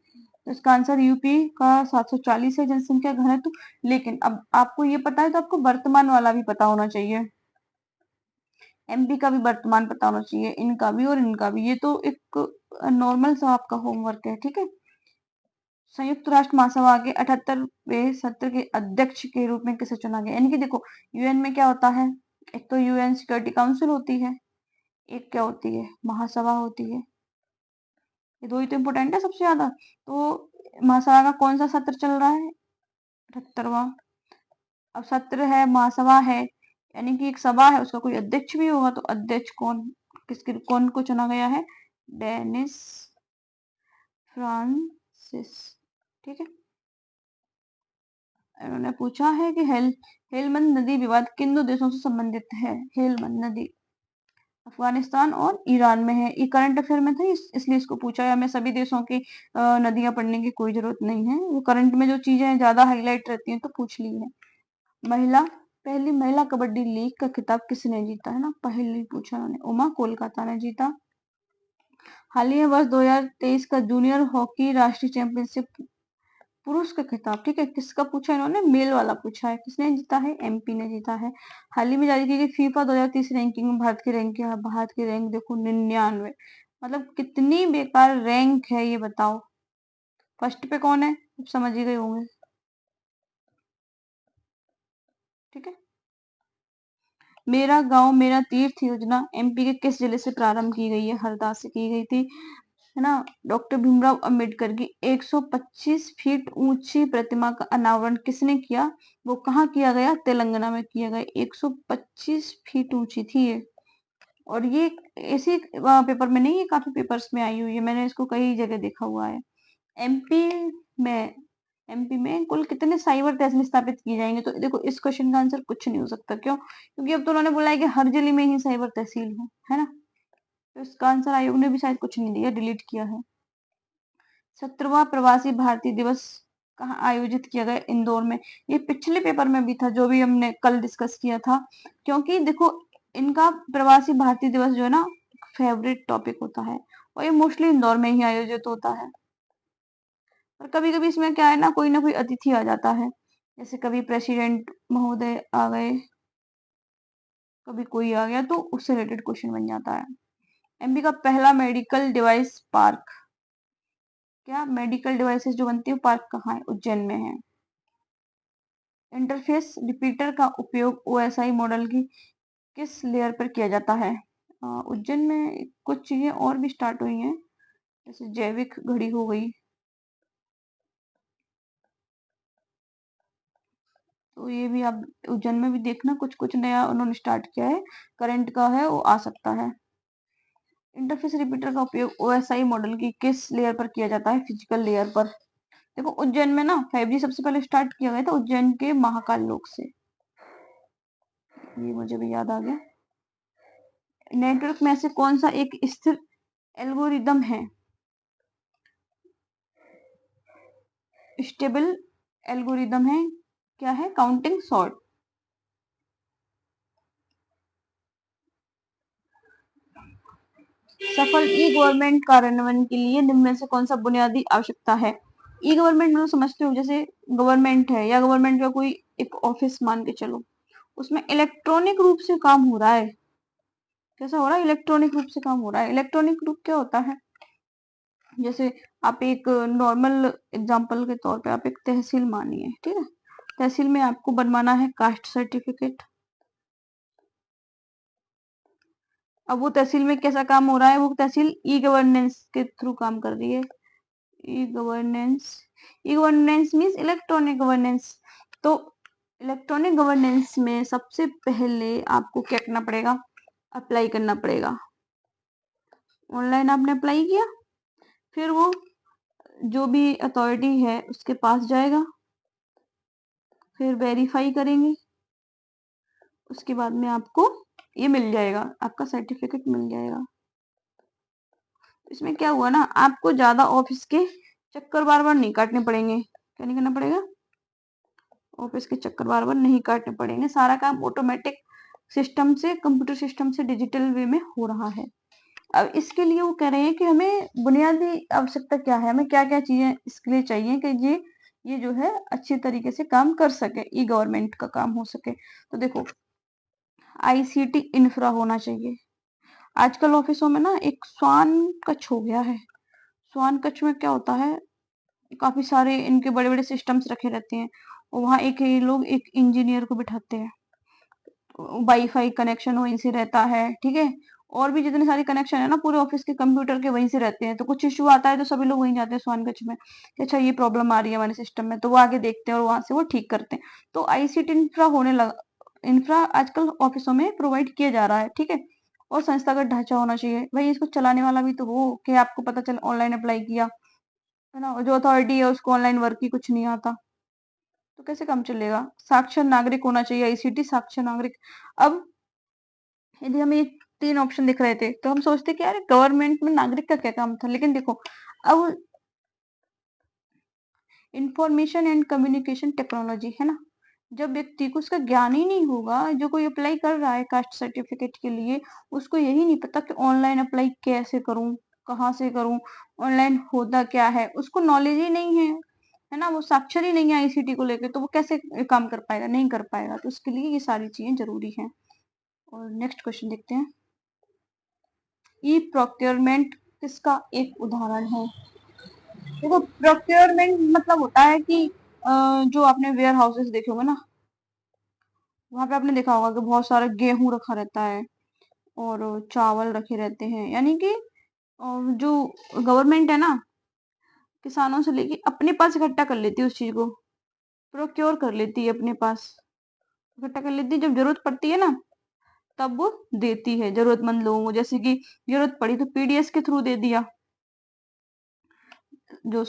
तो इसका आंसर यूपी का 740 है जनसंख्या घनत्व। लेकिन अब आपको ये पता है तो आपको वर्तमान वाला भी पता होना चाहिए, MP का भी वर्तमान पता होना चाहिए, इनका भी और इनका भी। ये तो एक नॉर्मल सा आपका होमवर्क है, ठीक है। संयुक्त राष्ट्र महासभा के 78वें सत्र के अध्यक्ष के रूप में किसे चुना गया? यानी कि देखो UN में क्या होता है, एक तो UN सिक्योरिटी काउंसिल होती है, एक क्या होती है, महासभा होती है। ये दो ही तो इम्पोर्टेंट है सबसे ज्यादा। तो महासभा का कौन सा सत्र चल रहा है? 78वां। अब सत्र है, महासभा है, यानी कि एक सभा है, उसका कोई अध्यक्ष भी होगा, तो अध्यक्ष कौन को चुना गया है? डेनिस फ्रांसिस, ठीक है। उन्होंने पूछा है कि हेलमंद नदी विवाद किन दो देशों से संबंधित है? हेलमंद नदी अफगानिस्तान और ईरान में है। ये करंट अफेयर में था, इसलिए इसको पूछा है। हमें सभी देशों की नदियां पढ़ने की कोई जरूरत नहीं है, वो करंट में जो चीजें ज्यादा हाईलाइट रहती हैं तो पूछ ली है। पहली महिला कबड्डी लीग का खिताब किसने जीता? है ना, पहली पूछा उन्होंने, उमा कोलकाता ने जीता। हाल ही में वर्ष 2023 का जूनियर हॉकी राष्ट्रीय चैंपियनशिप पुरुष का खिताब, ठीक है, किसका पूछा इन्होंने? मेल वाला पूछा है। किसने जीता है? MP ने जीता है। हाल ही में जारी की गई फीफा 2030 रैंकिंग में भारत की रैंक देखो 99। मतलब कितनी बेकार रैंक है ये बताओ। फर्स्ट पे कौन है, आप समझ ही गए होंगे, ठीक है। मेरा गांव मेरा तीर्थ योजना MP के किस जिले से प्रारंभ की गई है? हरदा से की गई थी, है ना। डॉक्टर भीमराव अंबेडकर की 125 फीट ऊंची प्रतिमा का अनावरण किसने किया? वो कहाँ किया गया? तेलंगाना में किया गया। 125 फीट ऊंची थी ये। और ये इसी पेपर में नहीं, ये काफी पेपर्स में आई हुई है, मैंने इसको कई जगह देखा हुआ है। एमपी में एमपी में कुल कितने साइबर तहसील स्थापित किए जाएंगे? तो देखो इस क्वेश्चन का आंसर कुछ नहीं हो सकता, क्यों? क्योंकि अब तो उन्होंने बोला है कि हर जिले में ही साइबर तहसील है ना। तो इसका आंसर आयोग ने भी शायद कुछ नहीं दिया, डिलीट किया है। 17वां प्रवासी भारतीय दिवस कहाँ आयोजित किया गया? इंदौर में। ये पिछले पेपर में भी था जो भी हमने कल डिस्कस किया था, क्योंकि देखो इनका प्रवासी भारतीय दिवस जो है ना फेवरेट टॉपिक होता है, और ये मोस्टली इंदौर में ही आयोजित होता है। और कभी कभी इसमें क्या है ना कोई अतिथि आ जाता है, जैसे कभी प्रेसिडेंट महोदय आ गए, कभी कोई आ गया, तो उससे रिलेटेड क्वेश्चन बन जाता है। MP का पहला मेडिकल डिवाइस पार्क, क्या मेडिकल डिवाइसेस जो बनती है पार्क कहाँ है? उज्जैन में है। इंटरफेस रिपीटर का उपयोग ओएसआई मॉडल की किस लेयर पर किया जाता है? उज्जैन में कुछ चीजें और भी स्टार्ट हुई हैं, जैसे जैविक घड़ी हो गई, तो ये भी आप उज्जैन में भी देखना कुछ कुछ नया उन्होंने स्टार्ट किया है, करंट का है वो आ सकता है। इंटरफेस रिपीटर का उपयोग ओएसआई मॉडल की किस लेयर पर किया जाता है? फिजिकल लेयर पर। देखो उज्जैन में ना 5G सबसे पहले स्टार्ट किया गया था उज्जैन के महाकाल लोक से, ये मुझे भी याद आ गया। नेटवर्क में से कौन सा एक स्थिर एल्गोरिदम है? स्टेबल एल्गोरिदम है, क्या है? Counting sort. सफल ई गवर्नमेंट कार्यान्वयन के लिए निम्न में से कौन सा बुनियादी आवश्यकता है? ई गवर्नमेंट मतलब समझते हो, जैसे गवर्नमेंट है या गवर्नमेंट का कोई एक ऑफिस मान के चलो, उसमें इलेक्ट्रॉनिक रूप से काम हो रहा है। कैसा हो रहा है? इलेक्ट्रॉनिक रूप से काम हो रहा है। इलेक्ट्रॉनिक रूप क्या होता है? जैसे आप एक नॉर्मल एग्जांपल के तौर पे आप एक तहसील मानिए, ठीक है, तहसील में आपको बनवाना है कास्ट सर्टिफिकेट। अब वो तहसील में कैसा काम हो रहा है? वो तहसील ई गवर्नेंस के थ्रू काम कर रही है। E governance, e governance means electronic governance. तो इलेक्ट्रॉनिक गवर्नेंस में सबसे पहले आपको क्या करना पड़ेगा? अप्लाई करना पड़ेगा। ऑनलाइन आपने अप्लाई किया, फिर वो जो भी अथॉरिटी है उसके पास जाएगा, फिर वेरीफाई करेंगे, उसके बाद में आपको ये मिल जाएगा, आपका सर्टिफिकेट मिल जाएगा। इसमें क्या हुआ ना, आपको ज्यादा ऑफिस के चक्कर बार बार नहीं काटने पड़ेंगे। क्या नहीं करना पड़ेगा? ऑफिस के चक्कर बार बार नहीं काटने पड़ेंगे, सारा काम ऑटोमेटिक सिस्टम से, कंप्यूटर सिस्टम से डिजिटल वे में हो रहा है। अब इसके लिए वो कह रहे हैं कि हमें बुनियादी आवश्यकता क्या है, हमें क्या क्या चीजें इसके लिए चाहिए कि ये जो है अच्छी तरीके से काम कर सके, ई गवर्नमेंट का काम हो सके। तो देखो आईसीटी इंफ्रा होना चाहिए। आजकल ऑफिसों में ना एक स्वान कक्ष हो गया है। स्वान कक्ष में क्या होता है, काफी सारे इनके बड़े बड़े सिस्टम्स रखे रहते हैं, और वहाँ एक ये लोग एक इंजीनियर को बिठाते हैं, वाईफाई कनेक्शन वहीं से रहता है, ठीक है, और भी जितने सारे कनेक्शन है ना पूरे ऑफिस के कंप्यूटर के वहीं से रहते हैं। तो कुछ इश्यू आता है तो सभी लोग वहीं जाते हैं स्वान कक्ष में कि अच्छा ये प्रॉब्लम आ रही है हमारे सिस्टम में, तो वो आगे देखते हैं और वहां से वो ठीक करते हैं। तो आईसीटी इंफ्रा होने लगा, इंफ्रा आजकल ऑफिसों में प्रोवाइड किया जा रहा है, ठीक है। और संस्थागत ढांचा होना चाहिए, भाई इसको चलाने वाला भी तो हो कि आपको पता चल ऑनलाइन अप्लाई किया है ना, जो अथॉरिटी है उसको ऑनलाइन वर्क की कुछ नहीं आता, तो कैसे काम चलेगा? साक्षर नागरिक होना चाहिए, आईसीटी साक्षर नागरिक। अब यदि हमें ये 3 ऑप्शन दिख रहे थे तो हम सोचते कि यार गवर्नमेंट में नागरिक का क्या काम था, लेकिन देखो अब इंफॉर्मेशन एंड कम्युनिकेशन टेक्नोलॉजी है ना, जब व्यक्ति को उसका ज्ञान ही नहीं होगा, जो कोई अप्लाई कर रहा है कास्ट सर्टिफिकेट के लिए, उसको यही नहीं पता कि ऑनलाइन अप्लाई कैसे करूं, कहाँ से करूं, ऑनलाइन होता क्या है, उसको नॉलेज ही नहीं है ना, वो साक्षर ही नहीं है आईसीटी को लेकर, तो वो कैसे काम कर पाएगा? नहीं कर पाएगा। तो उसके लिए ये सारी चीजें जरूरी हैं। और नेक्स्ट क्वेश्चन देखते हैं, ई प्रोक्योरमेंट किसका एक उदाहरण है? देखो प्रोक्योरमेंट मतलब होता है कि जो आपने वेयर हाउसेस देखे होंगे ना, वहां पे आपने देखा होगा कि बहुत सारा गेहूं रखा रहता है और चावल रखे रहते हैं, यानी कि जो गवर्नमेंट है ना, किसानों से लेके अपने पास इकट्ठा कर लेती है उस चीज को, प्रोक्योर कर लेती है अपने पास, इकट्ठा कर लेती है, जब जरूरत पड़ती है ना तब वो देती है जरूरतमंद लोगों को। जैसे कि जरूरत पड़ी तो पीडीएस के थ्रू दे दिया, जो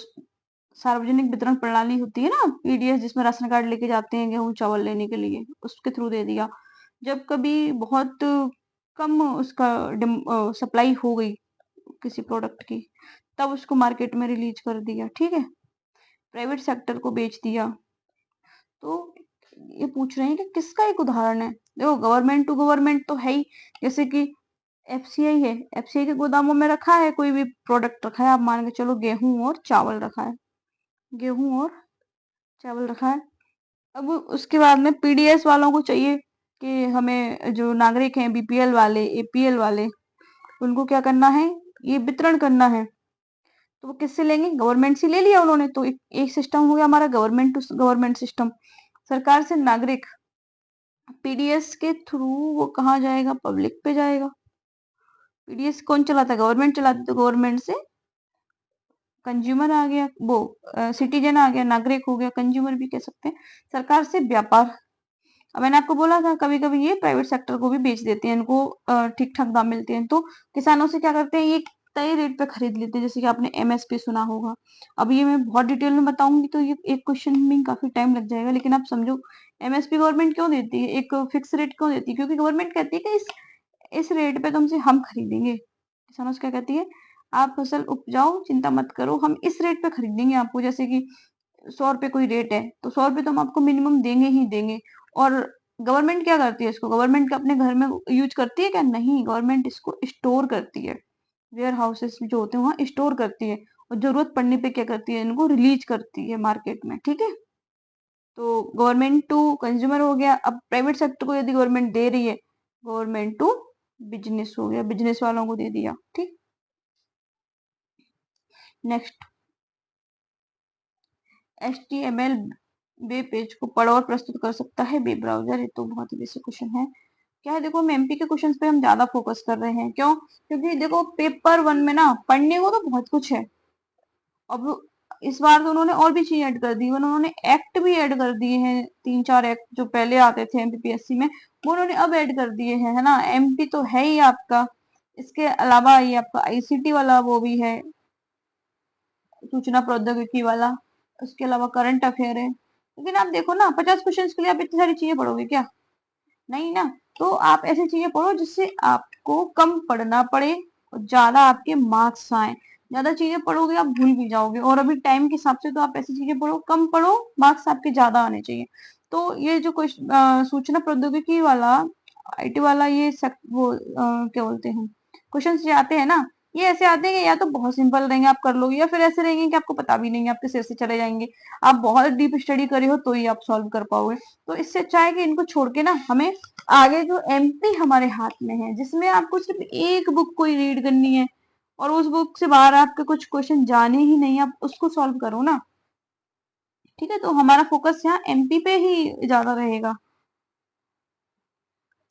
सार्वजनिक वितरण प्रणाली होती है ना, पीडीएस, जिसमें राशन कार्ड लेके जाते हैं गेहूं चावल लेने के लिए, उसके थ्रू दे दिया। जब कभी बहुत कम उसका सप्लाई हो गई किसी प्रोडक्ट की, तब उसको मार्केट में रिलीज कर दिया, ठीक है, प्राइवेट सेक्टर को बेच दिया। तो ये पूछ रहे हैं कि किसका एक उदाहरण है? देखो गवर्नमेंट टू गवर्नमेंट तो है ही, जैसे कि एफसीआई है, एफसीआई के गोदामों में रखा है कोई भी प्रोडक्ट, रखा है आप मान के चलो गेहूं और चावल रखा है, गेहूं और चावल रखा है। अब उसके बाद में पीडीएस वालों को चाहिए कि हमें जो नागरिक हैं, बीपीएल वाले, एपीएल वाले, उनको क्या करना है? ये वितरण करना है। तो वो किससे लेंगे? गवर्नमेंट से ले लिया उन्होंने, तो एक सिस्टम हो गया हमारा गवर्नमेंट टू गवर्नमेंट सिस्टम। सरकार से नागरिक पीडीएस के थ्रू वो कहाँ जाएगा, पब्लिक पे जाएगा। पीडीएस कौन चलाता है, गवर्नमेंट चलाती है, तो गवर्नमेंट से कंज्यूमर आ गया, वो सिटीजन आ गया, नागरिक हो गया, कंज्यूमर भी कह सकते हैं। सरकार से व्यापार, अब मैंने आपको बोला था कभी कभी ये प्राइवेट सेक्टर को भी बेच देते हैं, इनको ठीक ठाक दाम मिलते हैं, तो किसानों से क्या करते हैं, ये तय रेट पे खरीद लेते हैं, जैसे कि आपने एमएसपी सुना होगा। अब ये मैं बहुत डिटेल में बताऊंगी तो ये एक क्वेश्चन में काफी टाइम लग जाएगा, लेकिन आप समझो एमएसपी गवर्नमेंट क्यों देती है, एक फिक्स रेट क्यों देती है, क्योंकि गवर्नमेंट कहती है कि इस रेट पे तुमसे हम खरीदेंगे। किसानों से क्या कहती है, आप फसल उपजाओ, चिंता मत करो, हम इस रेट पे खरीदेंगे आपको, जैसे कि 100 रुपए कोई रेट है तो 100 रुपए तो हम आपको मिनिमम देंगे ही देंगे। और गवर्नमेंट क्या करती है, इसको गवर्नमेंट अपने घर में यूज करती है क्या, नहीं, गवर्नमेंट इसको स्टोर करती है, वेयर हाउसेस जो होते हैं वहां स्टोर करती है, और जरूरत पड़ने पे क्या करती है, इनको रिलीज करती है मार्केट में, ठीक है। तो गवर्नमेंट टू कंज्यूमर हो गया। अब प्राइवेट सेक्टर को यदि गवर्नमेंट दे रही है, गवर्नमेंट टू बिजनेस हो गया, बिजनेस वालों को दे दिया, ठीक। नेक्स्ट, HTML वेब पेज को पढ़ और प्रस्तुत कर सकता है वेब ब्राउजर, ये तो बहुत ही बेसिक क्वेश्चन है। क्या है, देखो हम एमपी के क्वेश्चंस पे हम ज्यादा फोकस कर रहे हैं, क्यों, क्योंकि देखो पेपर 1 में ना पढ़ने को तो बहुत कुछ है। अब इस बार तो उन्होंने और भी चीज ऐड कर दी, उन्होंने एक्ट भी ऐड कर दिए हैं, 3-4 एक्ट जो पहले आते थे एमपीपीएससी में, वो उन्होंने अब ऐड कर दिए हैं, है ना। एमपी तो है ही आपका, इसके अलावा ये आपका आईसीटी वाला वो भी है, सूचना प्रौद्योगिकी वाला, उसके अलावा करंट अफेयर है। लेकिन आप देखो ना, 50 क्वेश्चन के लिए आप इतनी सारी चीजें पढ़ोगे क्या, नहीं ना। तो आप ऐसी चीजें पढ़ो जिससे आपको कम पढ़ना पड़े और ज्यादा आपके मार्क्स आए। ज्यादा चीजें पढ़ोगे आप भूल भी जाओगे, और अभी टाइम के हिसाब से तो आप ऐसी चीजें पढ़ो, कम पढ़ो, मार्क्स आपके ज्यादा आने चाहिए। तो ये जो सूचना प्रौद्योगिकी वाला, आईटी वाला, ये वो क्या बोलते हैं, क्वेश्चन जो आते हैं ना, ये ऐसे आते हैं कि या तो बहुत सिंपल रहेंगे आप कर लोगे, या फिर ऐसे रहेंगे कि आपको पता भी नहीं, आपके सिर से चले जाएंगे, आप बहुत डीप स्टडी करे हो तो ही आप सॉल्व कर पाओगे। तो इससे अच्छा है कि इनको छोड़ के ना हमें आगे जो एमपी हमारे हाथ में है, जिसमें आपको सिर्फ एक बुक को ही रीड करनी है, और उस बुक से बाहर आपके कुछ क्वेश्चन जाने ही नहीं, आप उसको सॉल्व करो ना, ठीक है। तो हमारा फोकस यहाँ एमपी पे ही ज्यादा रहेगा।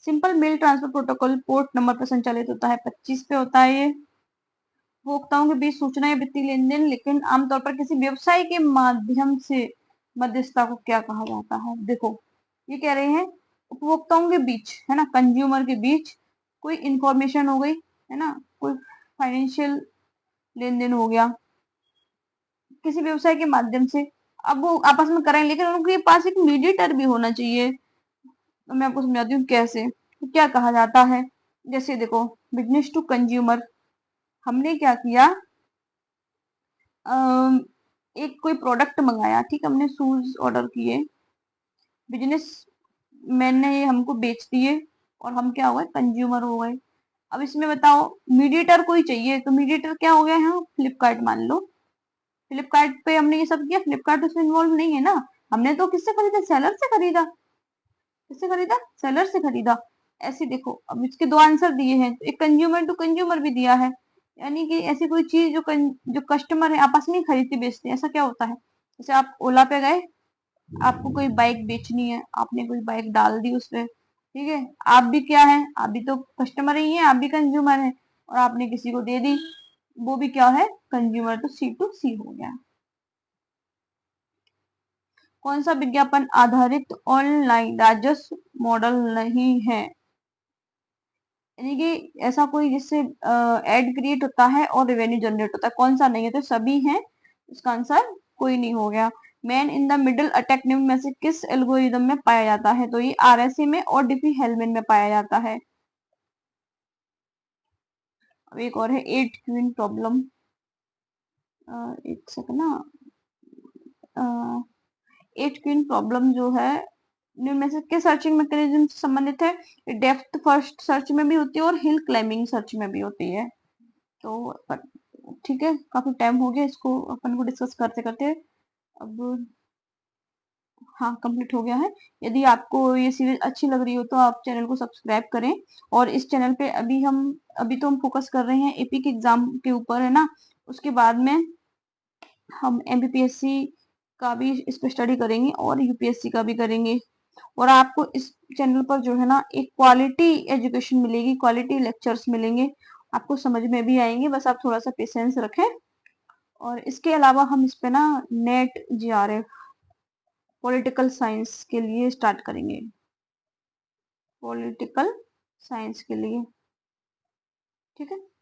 Simple mail transfer protocol port number पर संचालित होता है, 25 पे होता है ये। उपभोक्ताओं के बीच सूचना या वित्तीय लेन देन, लेकिन आमतौर पर किसी व्यवसाय के माध्यम से मध्यस्थता को क्या कहा जाता है। देखो ये कह रहे हैं उपभोक्ताओं के बीच, है ना, कंज्यूमर के बीच कोई इंफॉर्मेशन हो गई, है ना, कोई फाइनेंशियल लेन देन हो गया किसी व्यवसाय के माध्यम से। अब वो आपस में करें, लेकिन उनके पास एक मीडिएटर भी होना चाहिए। तो मैं आपको समझाती हूँ कैसे, तो क्या कहा जाता है। जैसे देखो, बिजनेस टू कंज्यूमर, हमने क्या किया, एक कोई प्रोडक्ट मंगाया, ठीक, हमने शूज ऑर्डर किए, बिजनेस मैन ने ये हमको बेच दिए, और हम क्या हो गए, कंज्यूमर हो गए। अब इसमें बताओ, मीडिएटर कोई चाहिए, तो मीडिएटर क्या हो गया यहाँ, फ्लिपकार्ट मान लो। फ्लिपकार्ट पे हमने ये सब किया, फ्लिपकार्ट उसमें इन्वॉल्व नहीं है ना, हमने तो किससे खरीदा, सेलर से खरीदा, किससे खरीदा, सेलर से खरीदा। ऐसे देखो, अब इसके दो आंसर दिए हैं, एक कंज्यूमर टू कंज्यूमर भी दिया है, यानी कि ऐसी कोई चीज जो कस्टमर है आपस में खरीदते बेचते हैं, ऐसा क्या होता है। जैसे आप ओला पे गए, आपको कोई बाइक बेचनी है, आपने कोई बाइक डाल दी उस पे, ठीक है, आप भी क्या है, आप भी तो कस्टमर ही है, आप भी कंज्यूमर है, और आपने किसी को दे दी, वो भी क्या है, कंज्यूमर, तो सी टू सी हो गया। कौन सा विज्ञापन आधारित ऑनलाइन राजस्व मॉडल नहीं है, यानी कि ऐसा कोई जिससे एड क्रिएट होता है और रेवेन्यू जनरेट होता है, कौन सा नहीं है, तो सभी हैं, इसका आंसर कोई नहीं हो गया। Man in the middle attack निम्न में से किस एल्गोरिदम में पाया जाता है, तो ये आरएसए में और डिफी हेलमैन में पाया जाता है। अब एक और है 8 क्वीन प्रॉब्लम, एक सेकंड ना, 8 क्वीन प्रॉब्लम जो है निम्न में से किस सर्चिंग मैकेनिज्म से संबंधित है, डेप्थ फर्स्ट सर्च में भी होती है और हिल क्लाइंबिंग सर्च में भी होती है। तो ठीक है, काफी टाइम हो गया इसको अपन को डिस्कस करते करते, अब हाँ कंप्लीट हो गया है। यदि आपको ये सीरीज अच्छी लग रही हो तो आप चैनल को सब्सक्राइब करें, और इस चैनल पे अभी तो हम फोकस कर रहे हैं एपी के एग्जाम के ऊपर, है ना। उसके बाद में हम एमपीपीएससी का भी इस पे स्टडी करेंगे और यूपीएससी का भी करेंगे। और आपको इस चैनल पर जो है ना एक क्वालिटी एजुकेशन मिलेगी, क्वालिटी लेक्चर्स मिलेंगे, आपको समझ में भी आएंगे, बस आप थोड़ा सा पेशेंस रखें। और इसके अलावा हम इस पे ना नेट जीआरएफ पॉलिटिकल साइंस के लिए स्टार्ट करेंगे, पॉलिटिकल साइंस के लिए, ठीक है।